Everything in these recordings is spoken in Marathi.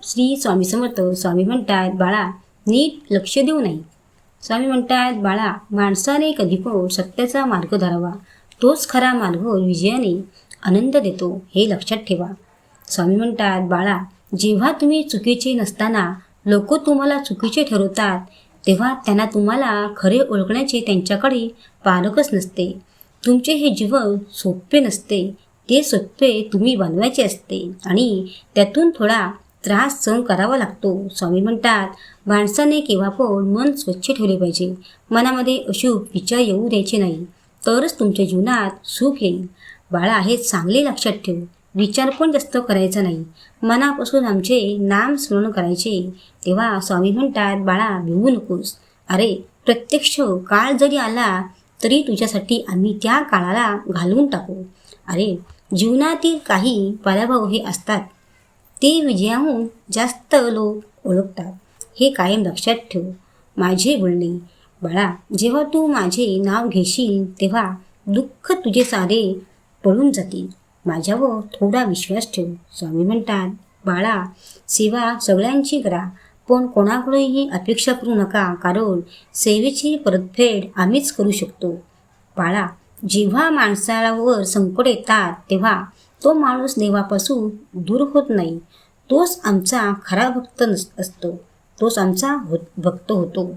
श्री स्वामी समर्थ. स्वामी म्हणतात, बाळा नीट लक्ष देऊ नाही. स्वामी म्हणतात, बाळा माणसाने कधी पण सत्याचा मार्ग धरावा. तोच खरा मार्ग विजयाने आनंद देतो, हे लक्षात ठेवा. स्वामी म्हणतात, बाळा जेव्हा तुम्ही चुकीचे नसताना लोक तुम्हाला चुकीचे ठरवतात, तेव्हा त्यांना तुम्हाला खरे ओळखण्याचे त्यांच्याकडे पारखच नसते. तुमचे हे जीवन सोपे नसते, ते सोपे तुम्ही बनवायचे असते आणि त्यातून थोडा त्रास सहन करावा लागतो. स्वामी म्हणतात, माणसाने केव्हा पण मन स्वच्छ ठेवले पाहिजे. मनामध्ये अशुभ विचार येऊ द्यायचे नाही, तरच तुमच्या जीवनात सुख येईल. बाळा हे चांगले लक्षात ठेव. विचार पण जास्त करायचा नाही, मनापासून आमचे नाम स्मरण करायचे. तेव्हा स्वामी म्हणतात, बाळा भिवू नकोस. अरे प्रत्यक्ष काळ जरी आला तरी तुझ्यासाठी आम्ही त्या काळाला घालवून टाकू. अरे जीवनातील काही पराभव हे असतात, ते विजयाहून जास्त लोक ओळखतात, हे कायम लक्षात ठेव. माझे बोलणे बाळा, जेव्हा तू माझे नाव घेशील तेव्हा दुःख तुझे सारे पळून जातील. माझ्यावर थोडा विश्वास ठेव. स्वामी म्हणतात, बाळा सेवा सगळ्यांची करा, पण कोणाकडेही अपेक्षा करू नका, कारण सेवेची परतफेड आम्हीच करू शकतो. बाळा जेव्हा माणसावर संकट येतात तेव्हा तो माणूस देवापासून दूर होत नाही. तोच आमचा खरा भक्त असतो, तोच आमचा भक्त होतो.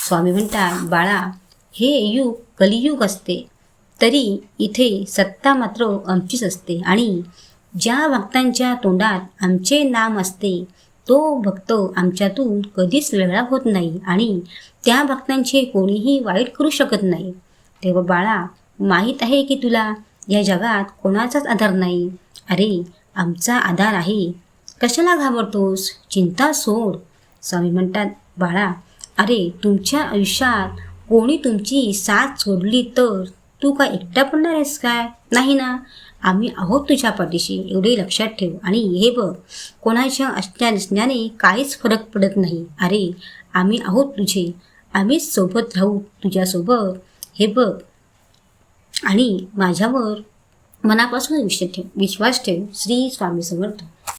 स्वामी म्हणतात, बाळा हे युग कलियुग असते, तरी इथे सत्ता मात्र आमचीच असते आणि ज्या भक्तांच्या तोंडात आमचे नाम असते तो भक्त आमच्यातून कधीच वेगळा होत नाही आणि त्या भक्तांचे कोणीही वाईट करू शकत नाही. तेव्हा बाळा माहीत आहे की तुला या जगात कोणाचाच आधार नाही. अरे आमचा आधार आहे, कशाला घाबरतोस? चिंता सोड. स्वामी म्हणतात, बाळा अरे तुमच्या आयुष्यात कोणी तुमची साथ सोडली तर तू काय एकटा पडणार आहेस काय? नाही ना, आम्ही आहोत तुझ्या पाठीशी, एवढे लक्षात ठेव. आणि हे बघ, कोणाच्या असण्या नसण्याने काहीच फरक पडत नाही. अरे आम्ही आहोत तुझे, आम्हीच सोबत राहू तुझ्यासोबत, हे बघ. आणि माझ्यावर मनापासून विश्वास ठेव. श्री स्वामी समर्थ.